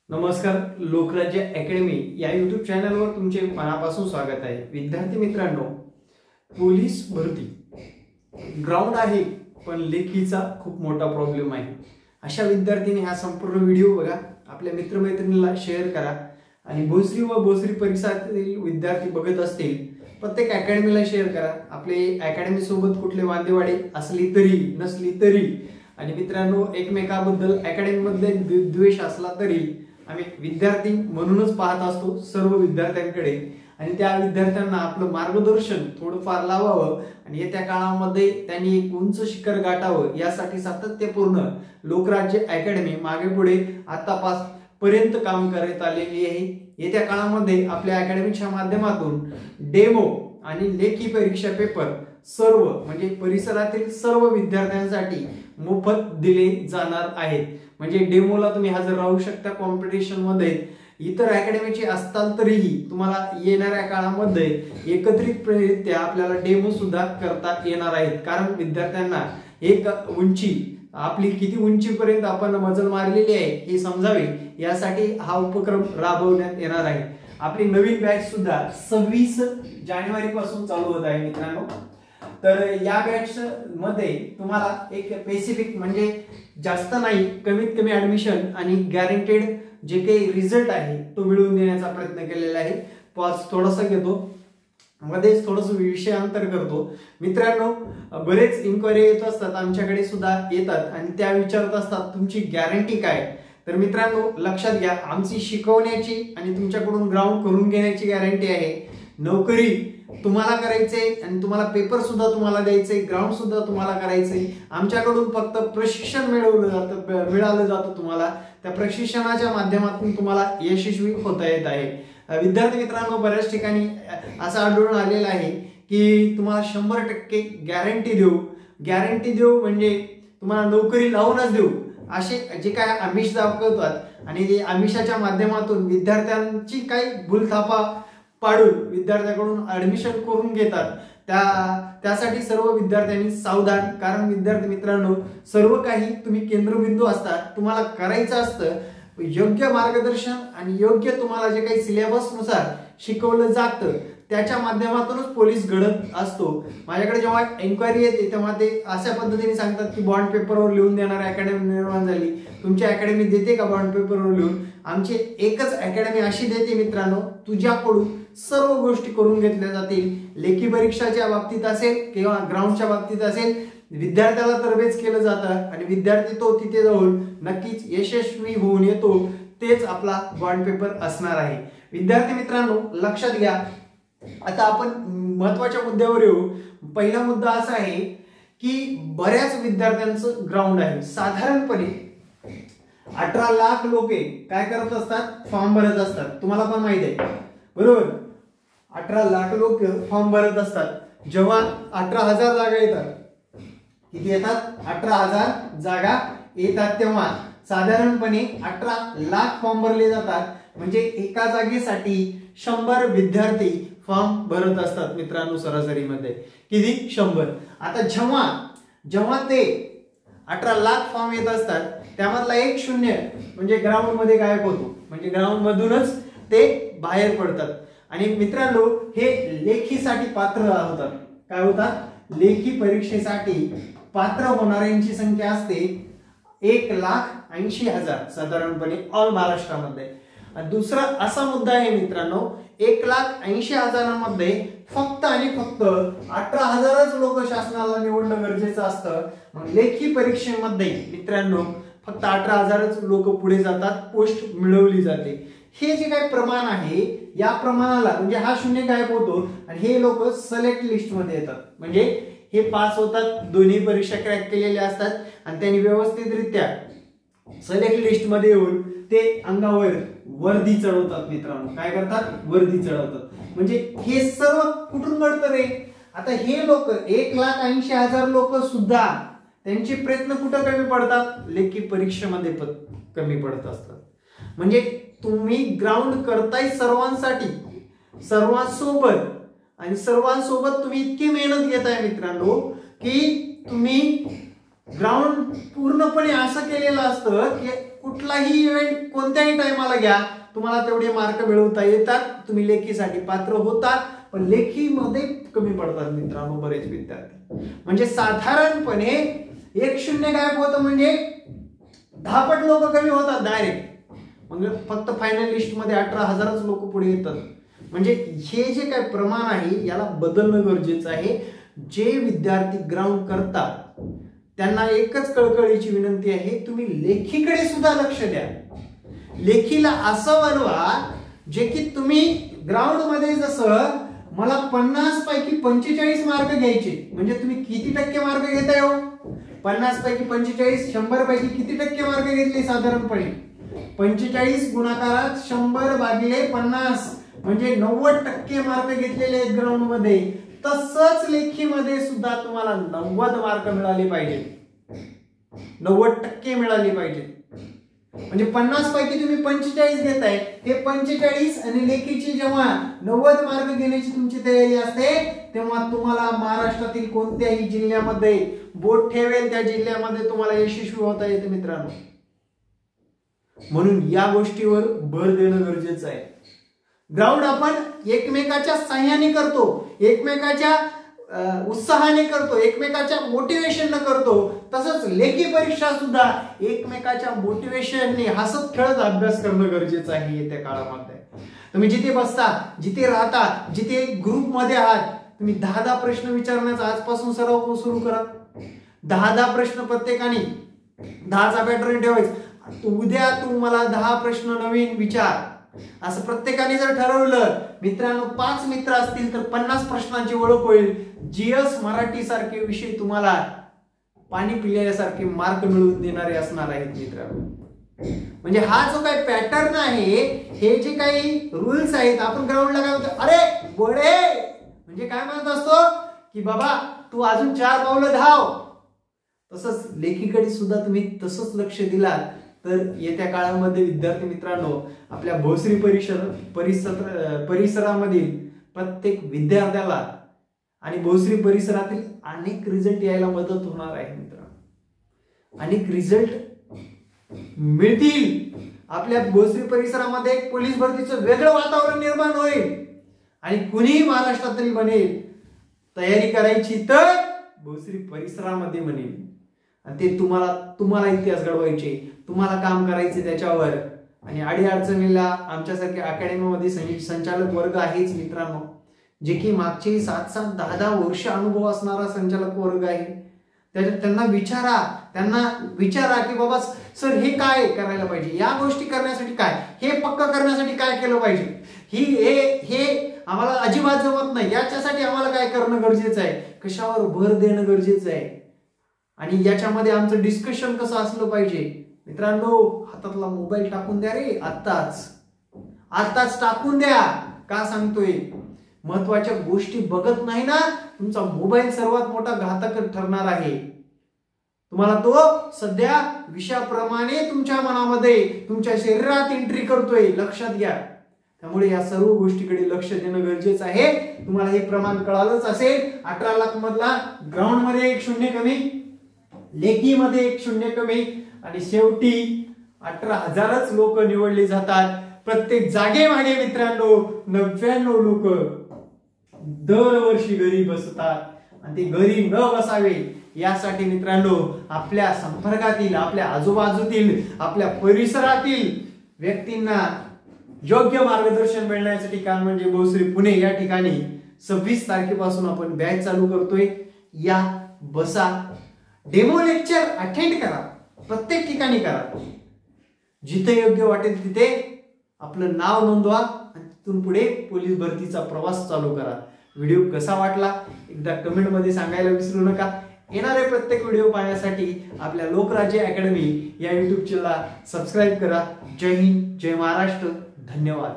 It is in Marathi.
नमस्कार. लोकराज्य अकॅडमी या यूट्यूब चॅनलवर तुमचे मनापासून स्वागत आहे. विद्यार्थी मित्रांनो, पोलीस भरती ग्राउंड आहे पण लेखीचा खूप मोठा प्रॉब्लेम आहे. अशा विद्यार्थ्यांनी हा संपूर्ण व्हिडिओ बघा, आपल्या मित्रमैत्रिणींना शेअर करा आणि भोसरी व भोसरी परिसरातील विद्यार्थी बघत असतील प्रत्येक अकॅडमीला शेअर करा. आपले अकॅडमी सोबत कुठले वादेवाडे असली तरी नसली तरी आणि मित्रांनो, एकमेकाबद्दल अकॅडमीमध्ये द्वेष असला तरी आम्ही विद्यार्थी म्हणूनच पाहत असतो सर्व विद्यार्थ्यांकडे आणि त्या विद्यार्थ्यांना आपलं मार्गदर्शन थोडंफार लावावं आणि येत्या काळामध्ये त्यांनी एक उंच शिखर गाठावं यासाठी सातत्यपूर्ण लोकराज्य अकॅडमी मागे पुढे आतापर्यंत काम करत आलेली आहे. येत्या काळामध्ये आपल्या अकॅडमीच्या माध्यमातून डेमो आणि लेखी परीक्षा पेपर सर्व म्हणजे परिसरातील सर्व विद्यार्थ्यांसाठी मोफत दिले जाणार आहेत. म्हणजे डेमोला तुम्ही हजर राहू शकता कॉम्पिटिशन मध्ये. इतर अकॅडमीचे असताल तरीही तुम्हाला येणाऱ्या काळामध्ये एकत्रितरित्या आपल्याला डेमो सुद्धा करता येणार आहेत. कारण विद्यार्थ्यांना एक उंची आपली किती उंचीपर्यंत आपण मजल मारलेली आहे हे समजावे यासाठी हा उपक्रम राबवण्यात येणार आहे. आपली नवीन बॅच सुद्धा 26 जानेवारी पासून चालू होत आहे मित्रांनो. तर या बॅच मध्ये तुम्हाला एक स्पेसिफिक म्हणजे जास्त नाही कमीत कमी ऍडमिशन आणि गॅरंटेड जे काही रिझल्ट आहे तो मिळवून देण्याचा प्रयत्न केलेला आहे. पॉज थोडासा घेतो, मध्येच थोडस विषयांतर करतो. मित्रांनो, बरेच इन्क्वायरी येत असतात, आमच्याकडे सुद्धा येतात आणि त्या विचारत असतात तुमची गॅरंटी काय. तर मित्रांनो, लक्षात घ्या, आमची शिकवण्याची आणि तुमच्याकडून ग्राउंड करून घेण्याची गॅरंटी आहे. नोकरी तुम्हाला करायचे आणि तुम्हाला पेपर सुद्धा तुम्हाला द्यायचे, ग्राउंड सुद्धा तुम्हाला करायचे. आमच्याकडून फक्त प्रशिक्षण मिळालं जातं तुम्हाला. त्या प्रशिक्षणाच्या माध्यमातून तुम्हाला यशस्वी होता येत आहे. विद्यार्थी मित्रांनो, बऱ्याच ठिकाणी असं आढळून आलेलं आहे की तुम्हाला 100% गॅरंटी देऊ म्हणजे तुम्हाला नोकरी लावूनच देऊ असे जे काय आमिष दाखवतात आणि ते आमिषाच्या माध्यमातून विद्यार्थ्यांची काही भूलथापा पाडून विद्यार्थ्याकडून ऍडमिशन करून घेतात. त्यासाठी सर्व विद्यार्थ्यांनी सावधान. कारण विद्यार्थी मित्रांनो, सर्व काही तुम्ही केंद्रबिंदू असतात, तुम्हाला करायचं असतं योग्य मार्गदर्शन आणि योग्य तुम्हाला जे काही सिलेबस नुसार शिकवलं जातं त्याच्या माध्यमातूनच पोलीस घडत असतो. माझ्याकडे जेव्हा एन्क्वायरी येते तेव्हा ते अशा पद्धतीने सांगतात की बॉन्ड पेपरवर लिहून देणार अकॅडमी निर्माण झाली. तुमची अकॅडमी देते का बॉन्ड पेपरवर लिहून? आमची एकच अकॅडमी अशी देते मित्रांनो, तुझ्याकडून सर्व गोष्टी करून घेतल्या जातील. लेखी परीक्षाच्या बाबतीत असेल किंवा ग्राउंडच्या बाबतीत असेल, विद्यार्थ्याला तरबेज केलं जातं आणि विद्यार्थी तो तिथे जाऊन नक्कीच यशस्वी होऊन येतो. तेच आपला बॉन्ड पेपर असणार आहे. विद्यार्थी मित्रांनो, लक्षात घ्या. आता आपण महत्वाच्या मुद्द्यावर येऊ. पहिला मुद्दा असा आहे की बऱ्याच विद्यार्थ्यांचं ग्राउंड आहे. साधारणपणे 18 लाख लोक काय करत असतात, फॉर्म भरत असतात. तुम्हाला पण माहित आहे बरोबर. 18 लाख लोक फॉर्म भरत असतात. जेव्हा 18,000 जागा येतात, किती येतात? 18,000 जागा येतात तेव्हा साधारणपणे 18 लाख फॉर्म भरले जातात. म्हणजे एका जागेसाठी 100 विद्यार्थी फॉर्म भरत असतात मित्रांनो. सरासरीमध्ये किती? 100. आता जेव्हा ते 18 लाख फॉर्म येत असतात त्यामधला एक शून्य म्हणजे ग्राउंड मध्ये गायब होतो. म्हणजे ग्राउंड मधूनच ते बाहेर पडतात. आणि मित्रांनो, हे लेखीसाठी पात्र होतात. काय होतात? लेखी परीक्षेसाठी पात्र होणाऱ्यांची संख्या असते 1,80,000 साधारणपणे ऑल महाराष्ट्रामध्ये. दुसरा असा मुद्दा आहे मित्रांनो, 1,80,000 मध्ये फक्त आणि फक्त 18,000च लोक शासनाला निवडणं गरजेचं असतं. मग लेखी परीक्षेमध्ये मित्रांनो फक्त 18,000च लोक पुढे जातात, पोस्ट मिळवली जाते. हे जे काही प्रमाण आहे या प्रमाणाला म्हणजे हा शून्य गायब होतो आणि हे लोक सिलेक्ट लिस्ट मध्ये येतात. म्हणजे हे पास होतात, दोन्ही परीक्षा क्रॅक केलेल्या असतात आणि त्यांनी व्यवस्थितरित्या सिलेक्ट लिस्ट मध्ये येऊन ते अंगावर वर्दी चढवतात मित्रांनो. काय करतात? वर्दी चढवतात. म्हणजे हे सर्व कुठून घडतं रे? आता हे लोक 1,80,000 लोक सुद्धा त्यांचे प्रयत्न कुठं कमी पडतात? लेखी परीक्षेमध्ये कमी पडत असतात. म्हणजे तुम्ही ग्राउंड करताय सर्वांसाठी, सर्वांसोबत आणि सर्वांसोबत तुम्ही इतकी मेहनत घेताय मित्रांनो की तुम्ही ग्राउंड पूर्णपणे असं केलेलं असतं की कुठलाही इव्हेंट कोणत्याही टायमाला घ्या, तुम्हाला तेवढे मार्क मिळवता येतात, तुम्ही लेखीसाठी पात्र होतात. पण लेखीमध्ये कमी पडतात मित्रांनो बरेच विद्यार्थी. म्हणजे साधारणपणे 1-0 गायब होतं म्हणजे 10 पट लोक कमी होतात डायरेक्ट. म्हणजे फक्त फायनल लिस्ट मध्ये 18,000च लोक पुढे येतात. म्हणजे हे जे काय प्रमाण आहे याला बदलणं गरजेचं आहे. जे विद्यार्थी ग्राउंड करतात त्यांना एकच कळकळीची विनंती आहे, तुम्ही लेखीकडे सुद्धा लक्ष द्या. लेखीला असं बनवा जे की तुम्ही ग्राउंड मध्ये, जसं मला 50 पैकी 45 मार्क घ्यायचे, म्हणजे तुम्ही किती टक्के मार्क घेताय हो? 50 पैकी 45, 100 पैकी किती टक्के मार्क घेतले साधारणपणे? 45 गुणाकारात 100 भागिले 50 म्हणजे 90% मार्क घेतलेले आहेत ग्राउंड मध्ये. तसंच लेखीमध्ये सुद्धा तुम्हाला 90 मार्क मिळाले पाहिजे, 90% मिळाले पाहिजे. म्हणजे 50 पैकी तुम्ही 45 घेताय, हे 45 आणि लेखीची जेव्हा 90 मार्क घेण्याची तुमची तयारी असते तेव्हा तुम्हाला महाराष्ट्रातील कोणत्याही जिल्ह्यामध्ये बोट ठेवेल त्या जिल्ह्यामध्ये तुम्हाला यशस्वी होता येते मित्रांनो. म्हणून या गोष्टीवर भर देणं गरजेचं आहे. ग्राउंड आपण एकमेकाच्या साह्याने करतो, एकमेकाच्या उत्साहाने करतो, एकमेकाच्या मोटिवेशनने करतो. तसंच लेखी परीक्षा सुद्धा एकमेकाच्या मोटिवेशनने हसत खेळत अभ्यास करणं गरजेचं आहे. येत्या काळामध्ये तुम्ही जिथे बसता, जिथे राहता, जिथे ग्रुप मध्ये आहात, तुम्ही 10 प्रश्न विचारण्याचा आजपासून सराव सुरू करा. 10 प्रश्न प्रत्येकाने 10चा पॅटर्न ठेवायचा. उद्या तू मला 10 प्रश्न नवीन विचार, असं प्रत्येकाने जर ठरवलं मित्रांनो, 5 मित्र असतील तर 50 प्रश्नांची ओळख होईल. जीएस मराठी सारखे विषय तुम्हाला पाणी पिल्यासारखे मार्क मिळवून देणारे असणार आहेत मित्रांनो. म्हणजे हा जो काही पॅटर्न आहे, हे जे काही रूल्स आहेत, आपण ग्राउंडला काय म्हणतो, अरे बडे म्हणजे काय म्हणत असतो की बाबा तू अजून 4 पावलं धाव. तसंच लेखीकडे सुद्धा तुम्ही तसंच लक्ष दिलात तर येत्या काळामध्ये विद्यार्थी मित्रांनो आपल्या भोसरी परिसरामधील प्रत्येक विद्यार्थ्याला आणि भोसरी परिसरातील अनेक रिझल्ट यायला मदत होणार आहे मित्रांनो. अनेक रिझल्ट मिळतील. आपल्या भोसरी परिसरामध्ये एक पोलीस भरतीचं वेगळं वातावरण निर्माण होईल आणि कुणीही महाराष्ट्रातील बनेल, तयारी करायची तर भोसरी परिसरामध्ये बनेल. आणि ते तुम्हाला इतिहास घडवायचे, तुम्हाला काम करायचे त्याच्यावर. आणि अडीअडचणीला आमच्यासारख्या अकॅडमीमध्ये संचालक वर्ग आहेच मित्रांनो, जे की मागचे 7-7, 10-10 वर्ष अनुभव असणारा संचालक वर्ग आहे. त्यांना विचारा की बाबा सर हे काय करायला पाहिजे, या गोष्टी करण्यासाठी काय, हे पक्क करण्यासाठी काय केलं पाहिजे, हे आम्हाला अजिबात जमत नाही, याच्यासाठी आम्हाला काय करणं गरजेचं आहे, कशावर भर देणं गरजेचं आहे आणि याच्यामध्ये आमचं डिस्कशन कसं असलं पाहिजे. मित्रांनो हातातला मोबाईल टाकून द्या रे, आत्ताच टाकून द्या. का सांगतोय, महत्वाच्या गोष्टी बघत नाही ना, तुमचा मोबाईल सर्वात मोठा घातक ठरणार आहे. तुम्हाला तो सध्या विषाप्रमाणे तुमच्या मनामध्ये, तुमच्या शरीरात एंट्री करतोय, लक्षात घ्या. त्यामुळे या सर्व गोष्टीकडे लक्ष देणं गरजेचं आहे. तुम्हाला हे प्रमाण कळालंच असेल. 18 लाख मधला ग्राउंड मध्ये 1 शून्य कमी, लेखीमध्ये 1 शून्य कमी आणि शेवटी 18,000च लोक निवडले जातात. प्रत्येक जागेमागे मित्रांनो 99 लोक दरवर्षी घरी बसतात आणि ते घरी न बसावे यासाठी मित्रांनो आपल्या संपर्कातील, आपल्या आजूबाजूतील, आपल्या परिसरातील व्यक्तींना योग्य मार्गदर्शन मिळण्याचं ठिकाण म्हणजे भोसरी पुणे या ठिकाणी 26 तारखेपासून आपण बॅच चालू करतोय. या बसा, डेमो लेक्चर अटेंड करा, प्रत्येक ठिकाणी करा. जिथे योग्य वाटेल तिथे आपलं नाव नोंदवा आणि तिथून पुढे पोलीस भरतीचा प्रवास चालू करा. व्हिडिओ कसा वाटला एकदा कमेंट मध्ये सांगायला विसरू नका. येणारे प्रत्येक व्हिडिओ पाहण्यासाठी आपल्या लोकराज्य अकॅडमी या युट्यूब चॅनलला सबस्क्राईब करा. जय हिंद, जय महाराष्ट्र, धन्यवाद.